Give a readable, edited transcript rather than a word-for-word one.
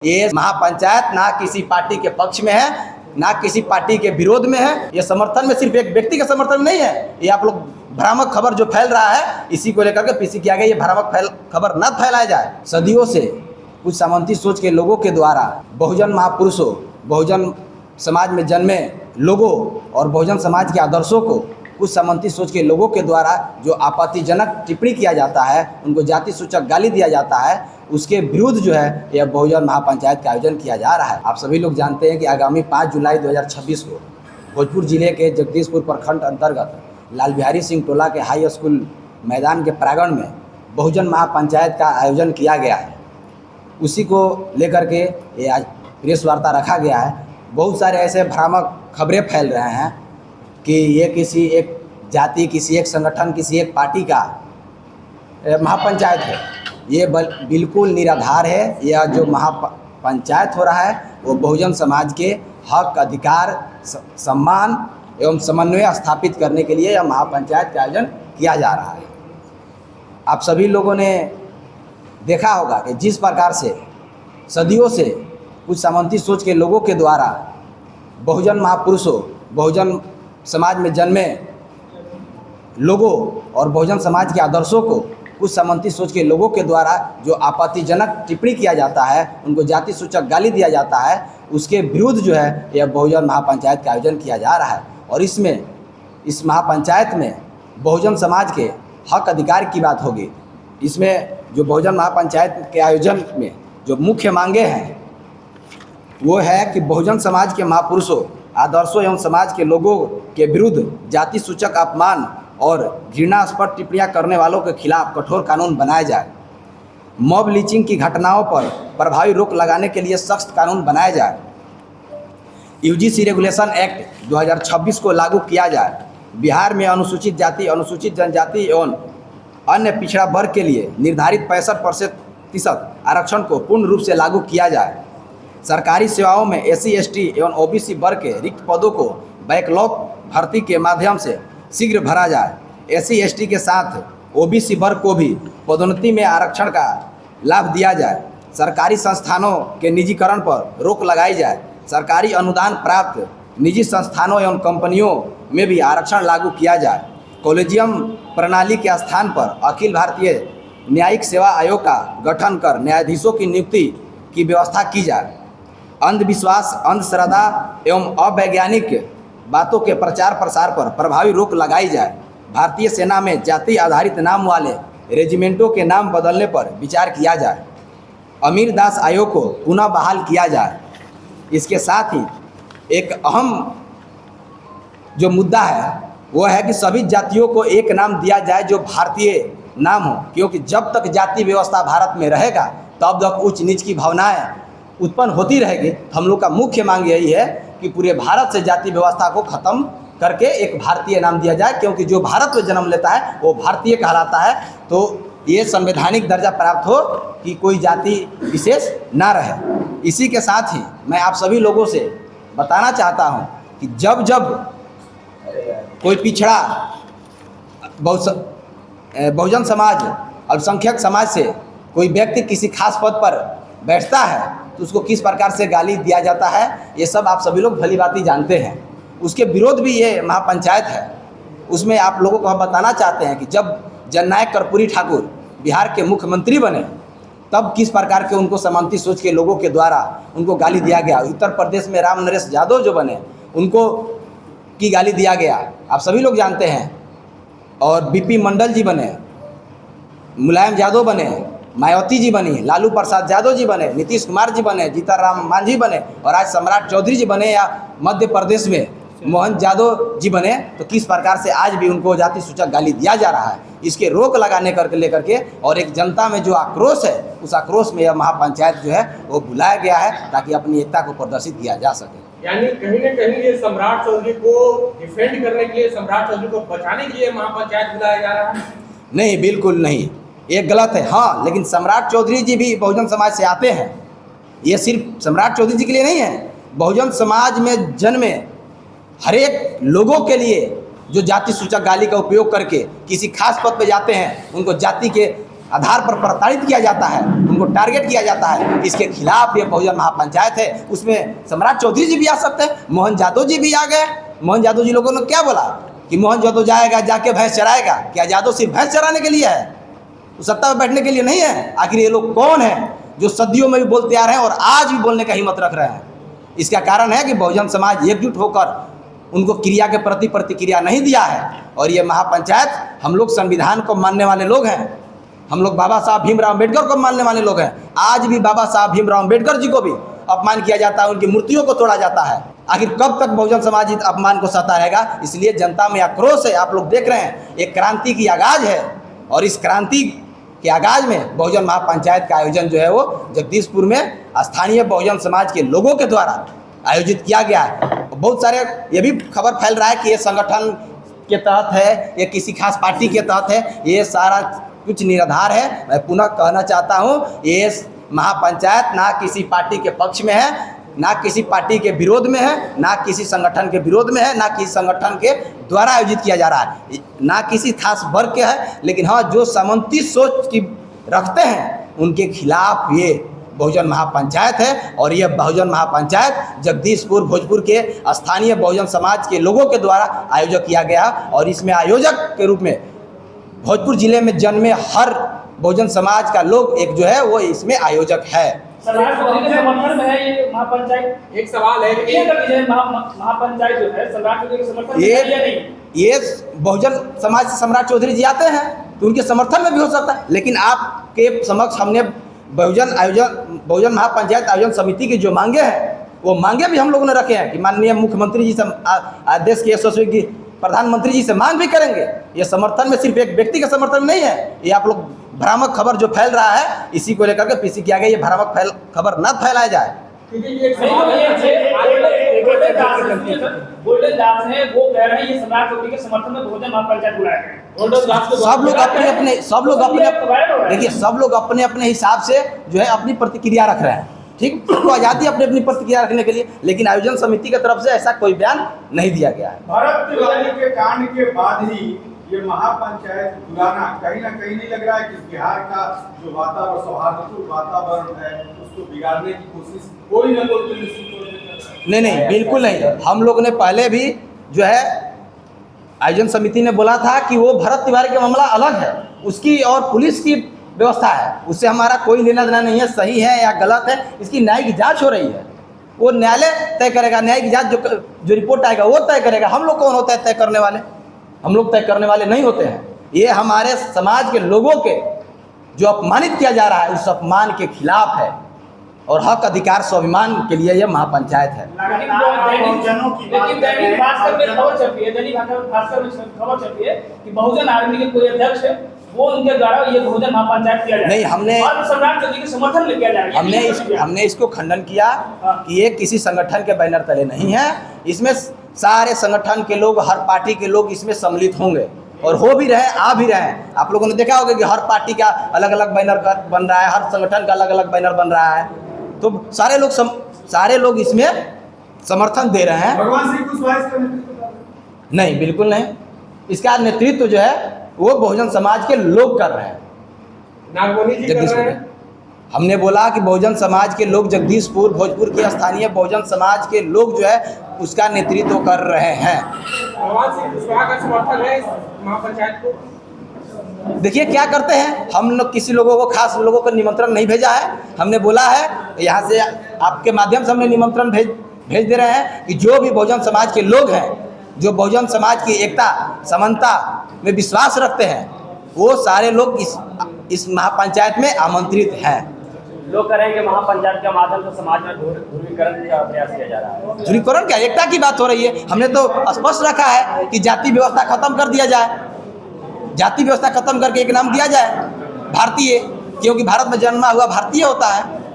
ये महापंचायत ना किसी पार्टी के पक्ष में है, ना किसी पार्टी के विरोध में है। ये समर्थन में सिर्फ एक व्यक्ति का समर्थन नहीं है। ये आप लोग भ्रामक खबर जो फैल रहा है, इसी को लेकर के पीसी किया गया। ये भ्रामक खबर न फैलाया जाए। सदियों से कुछ सामंती सोच के लोगों के द्वारा बहुजन महापुरुषों, बहुजन समाज में जन्मे लोगों और बहुजन समाज के आदर्शों को कुछ सामंती सोच के लोगों के द्वारा जो आपत्तिजनक टिप्पणी किया जाता है, उनको जाति सूचक गाली दिया जाता है, उसके विरुद्ध जो है यह बहुजन महापंचायत का आयोजन किया जा रहा है। आप सभी लोग जानते हैं कि आगामी 5 जुलाई 2026 को भोजपुर जिले के जगदीशपुर प्रखंड अंतर्गत लाल बिहारी सिंह टोला के हाई स्कूल मैदान के प्रांगण में बहुजन महापंचायत का आयोजन किया गया है। उसी को लेकर के ये आज प्रेस वार्ता रखा गया है। बहुत सारे ऐसे भ्रामक खबरें फैल रहे हैं कि ये किसी एक जाति, किसी एक संगठन, किसी एक पार्टी का महापंचायत है। ये बिल्कुल निराधार है। यह जो महापंचायत हो रहा है वो बहुजन समाज के हक, अधिकार, सम्मान एवं समन्वय स्थापित करने के लिए यह महापंचायत का आयोजन किया जा रहा है। आप सभी लोगों ने देखा होगा कि जिस प्रकार से सदियों से कुछ सामंती सोच के लोगों के द्वारा बहुजन महापुरुषों, बहुजन समाज में जन्मे लोगों और बहुजन समाज के आदर्शों को कुछ सामंती सोच के लोगों के द्वारा जो आपत्तिजनक टिप्पणी किया जाता है, उनको जाति सूचक गाली दिया जाता है, उसके विरुद्ध जो है यह बहुजन महापंचायत का आयोजन किया जा रहा है। और इस महापंचायत में बहुजन समाज के हक अधिकार की बात होगी। इसमें जो बहुजन महापंचायत के आयोजन में जो मुख्य मांगे हैं वो है कि बहुजन समाज के महापुरुषों, आदर्शों एवं समाज के लोगों के विरुद्ध जाति सूचक अपमान और घृणास्पद टिप्पणियां करने वालों के खिलाफ कठोर कानून बनाया जाए। मॉब लीचिंग की घटनाओं पर प्रभावी रोक लगाने के लिए सख्त कानून बनाया जाए। यूजीसी रेगुलेशन एक्ट 2026 को लागू किया जाए। बिहार में अनुसूचित जाति, अनुसूचित जनजाति एवं अन्य पिछड़ा वर्ग के लिए निर्धारित 65% आरक्षण को पूर्ण रूप से लागू किया जाए। सरकारी सेवाओं में SC, ST एवं OBC वर्ग के रिक्त पदों को बैकलॉग भर्ती के माध्यम से शीघ्र भरा जाए। SC, ST के साथ OBC वर्ग को भी पदोन्नति में आरक्षण का लाभ दिया जाए। सरकारी संस्थानों के निजीकरण पर रोक लगाई जाए। सरकारी अनुदान प्राप्त निजी संस्थानों एवं कंपनियों में भी आरक्षण लागू किया जाए। कॉलेजियम प्रणाली के स्थान पर अखिल भारतीय न्यायिक सेवा आयोग का गठन कर न्यायाधीशों की नियुक्ति की व्यवस्था की जाए। अंधविश्वास, अंधश्रद्धा एवं अवैज्ञानिक बातों के प्रचार प्रसार पर प्रभावी रोक लगाई जाए। भारतीय सेना में जाति आधारित नाम वाले रेजिमेंटों के नाम बदलने पर विचार किया जाए। अमीर दास आयोग को पुनः बहाल किया जाए। इसके साथ ही एक अहम जो मुद्दा है वो है कि सभी जातियों को एक नाम दिया जाए जो भारतीय नाम हो, क्योंकि जब तक जाति व्यवस्था भारत में रहेगा तब तक उच्च नीच की भावनाएं उत्पन्न होती रहेगी। हम लोग का मुख्य मांग यही है कि पूरे भारत से जाति व्यवस्था को खत्म करके एक भारतीय नाम दिया जाए, क्योंकि जो भारत में जन्म लेता है वो भारतीय कहलाता है। तो ये संवैधानिक दर्जा प्राप्त हो कि कोई जाति विशेष ना रहे। इसी के साथ ही मैं आप सभी लोगों से बताना चाहता हूँ कि जब जब कोई पिछड़ा बहुजन समाज, अल्पसंख्यक समाज से कोई व्यक्ति किसी खास पद पर बैठता है तो उसको किस प्रकार से गाली दिया जाता है, ये सब आप सभी लोग भली भांति जानते हैं। उसके विरोध भी ये महापंचायत है। उसमें आप लोगों को हम बताना चाहते हैं कि जब जननायक कर्पूरी ठाकुर बिहार के मुख्यमंत्री बने तब किस प्रकार के उनको सामंती सोच के लोगों के द्वारा उनको गाली दिया गया। उत्तर प्रदेश में राम नरेश यादव जो बने उनको की गाली दिया गया, आप सभी लोग जानते हैं। और BP मंडल जी बने, मुलायम यादव बने, मायावती जी बनी, लालू प्रसाद यादव जी बने, नीतीश कुमार जी बने, जीतनराम मांझी बने और आज सम्राट चौधरी जी बने, या मध्य प्रदेश में मोहन यादव जी बने, तो किस प्रकार से आज भी उनको जाति सूचक गाली दिया जा रहा है। इसके रोक लगाने करके लेकर के और एक जनता में जो आक्रोश है, उस आक्रोश में यह महापंचायत जो है वो बुलाया गया है ताकि अपनी एकता को प्रदर्शित किया जा सके। यानी कहीं न कहीं ये सम्राट चौधरी को डिफेंड करने के लिए, सम्राट चौधरी को बचाने के लिए महापंचायत बुलाया जा रहा है? नहीं, बिल्कुल नहीं, ये गलत है। हाँ, लेकिन सम्राट चौधरी जी भी बहुजन समाज से आते हैं। ये सिर्फ सम्राट चौधरी जी के लिए नहीं है, बहुजन समाज में जन्मे हर एक लोगों के लिए जो जाति सूचक गाली का उपयोग करके किसी खास पद पे जाते हैं, उनको जाति के आधार पर प्रताड़ित किया जाता है, उनको टारगेट किया जाता है, इसके खिलाफ ये बहुजन महापंचायत है। उसमें सम्राट चौधरी जी भी आ सकते हैं, मोहन यादव जी भी आ गए। मोहन यादव जी लोगों ने क्या बोला कि मोहन यादव जाएगा जाके भैंस चराएगा। क्या यादव सिर्फ भैंस चराने के लिए है, वो सत्ता में बैठने के लिए नहीं है? आखिर ये लोग कौन है जो सदियों में भी बोलते आ रहे हैं और आज भी बोलने का हिम्मत रख रहे हैं? इसका कारण है कि बहुजन समाज एकजुट होकर उनको क्रिया के प्रति प्रतिक्रिया नहीं दिया है। और ये महापंचायत, हम लोग संविधान को मानने वाले लोग हैं, हम लोग बाबा साहब भीमराव अम्बेडकर को मानने वाले लोग हैं। आज भी बाबा साहब भीमराव अम्बेडकर जी को भी अपमान किया जाता है, उनकी मूर्तियों को तोड़ा जाता है। आखिर कब तक बहुजन समाज इस अपमान को सहता रहेगा? इसलिए जनता में आक्रोश है। आप लोग देख रहे हैं एक क्रांति की आगाज है और इस क्रांति के आगाज में बहुजन महापंचायत का आयोजन जो है वो जगदीशपुर में स्थानीय बहुजन समाज के लोगों के द्वारा आयोजित किया गया है। बहुत सारे ये भी खबर फैल रहा है कि ये संगठन के तहत है, ये किसी खास पार्टी के तहत है। ये सारा कुछ निराधार है। मैं पुनः कहना चाहता हूँ, ये महापंचायत ना किसी पार्टी के पक्ष में है, ना किसी पार्टी के विरोध में है, ना किसी संगठन के विरोध में है, ना किसी संगठन के द्वारा आयोजित किया जा रहा है, ना किसी खास वर्ग के है। लेकिन हाँ, जो सामंती सोच की रखते हैं उनके खिलाफ ये बहुजन महापंचायत है। और यह बहुजन महापंचायत जगदीशपुर भोजपुर के स्थानीय बहुजन समाज के लोगों के द्वारा आयोजन किया गया। और इसमें आयोजक के रूप में भोजपुर जिले में जन्मे हर बहुजन समाज का लोग एक जो है वो इसमें आयोजक है। सम्राट चौधरी के समर्थन में है ये महापंचायत। एक सवाल है कि महापंचायत जो है सम्राट चौधरी के समर्थन में है या नहीं? ये बहुजन समाज से सम्राट चौधरी जी आते हैं तो उनके समर्थन में भी हो सकता है। लेकिन आपके समक्ष हमने बहुजन महापंचायत आयोजन समिति की जो मांगे हैं वो मांगे भी हम लोगों ने रखे हैं कि माननीय मुख्यमंत्री जी से, देश के यशस्वी की प्रधानमंत्री जी से मांग भी करेंगे। ये समर्थन में सिर्फ एक व्यक्ति का समर्थन नहीं है। ये आप लोग भ्रामक खबर जो फैल रहा है इसी को लेकर के पीसी किया गया, ये भ्रामक खबर न फैलाया जाए। क्योंकि ये एक सवाल है, गोल्डन दास है, वो कह रहे हैं ये सम्राट चौधरी के समर्थन में बहुजन महापंचायत बुलाया गया। सब लोग अपने देखिए, सब लोग अपने अपने हिसाब से जो है अपनी प्रतिक्रिया रख रहे हैं। ठीक, तो आज़ादी अपनी अपनी प्रतिक्रिया रखने के लिए, लेकिन आयोजन समिति की तरफ से ऐसा कोई बयान नहीं दिया गया है। भरत तिवारी के कांड के बाद ही ये महापंचायत बुलाना कहीं ना कहीं नहीं लग रहा है कि बिहार का जो वातावरण, सौहार्दपूर्ण वातावरण है, उसको बिगाड़ने की कोशिश कोई न कोई? नहीं, बिल्कुल नहीं। हम लोग ने पहले भी जो है आयोजन समिति ने बोला था कि वो भरत तिवारी का मामला अलग है, उसकी और पुलिस की व्यवस्था है, उससे हमारा कोई लेना देना नहीं है। सही है या गलत है, इसकी न्यायिक जांच हो रही है, वो न्यायालय तय करेगा। न्यायिक जांच जो रिपोर्ट आएगा वो तय करेगा। हम लोग कौन होता है तय करने वाले? हम लोग तय करने वाले नहीं होते हैं। ये हमारे समाज के लोगों के जो अपमानित किया जा रहा है उस अपमान के खिलाफ है और हक अधिकार स्वाभिमान के लिए यह महापंचायत है। लेकिन दैनिक भास्कर में खबर छपी है, दैनिक भास्कर में खबर छपी है कि बहुजन आर्मी के कोई अध्यक्ष है, वो उनके द्वारा ये बहुजन महापंचायत किया जा रहा है। नहीं, हमने और सम्राट चौधरी के समर्थन में किया जा रहा है। हमने इसको खंडन किया कि ये किसी संगठन के बैनर तले नहीं है। इसमें सारे संगठन के लोग, हर पार्टी के लोग इसमें सम्मिलित होंगे और हो भी रहे, आ भी रहे हैं। आप लोगों ने देखा होगा कि हर पार्टी का अलग अलग बैनर बन रहा है, हर संगठन का अलग अलग बैनर बन रहा है। तो सारे लोग इसमें समर्थन दे रहे हैं। भगवान श्री कुशवाहा इसका नेतृत्व? नहीं, बिल्कुल नहीं। इसका नेतृत्व जो है वो बहुजन समाज के लोग कर रहे हैं। नागमणि जी कर रहे हैं। हमने बोला कि बहुजन समाज के लोग, जगदीशपुर भोजपुर के स्थानीय बहुजन समाज के लोग जो है उसका नेतृत्व कर रहे हैं। भगवान श्री कुशवाहा का समर्थन है इस महापंचायत को। देखिए क्या करते हैं, हम लोग किसी लोगों को, खास लोगों को निमंत्रण नहीं भेजा है। हमने बोला है यहाँ से आपके माध्यम से हमने निमंत्रण भेज दे रहे हैं कि जो भी बहुजन समाज के लोग हैं, जो बहुजन समाज की एकता समानता में विश्वास रखते हैं, वो सारे लोग इस महापंचायत में आमंत्रित हैं। लोग कह रहे हैं कि महापंचायत के माध्यम से समाज में ध्रुवीकरण का प्रयास किया जा रहा है। ध्रुवीकरण क्या, एकता की बात हो रही है। हमने तो स्पष्ट रखा है कि जाति व्यवस्था खत्म कर दिया जाए, जाति व्यवस्था खत्म करके एक नाम दिया जाए भारतीय, क्योंकि भारत में जन्मा हुआ भारतीय होता है।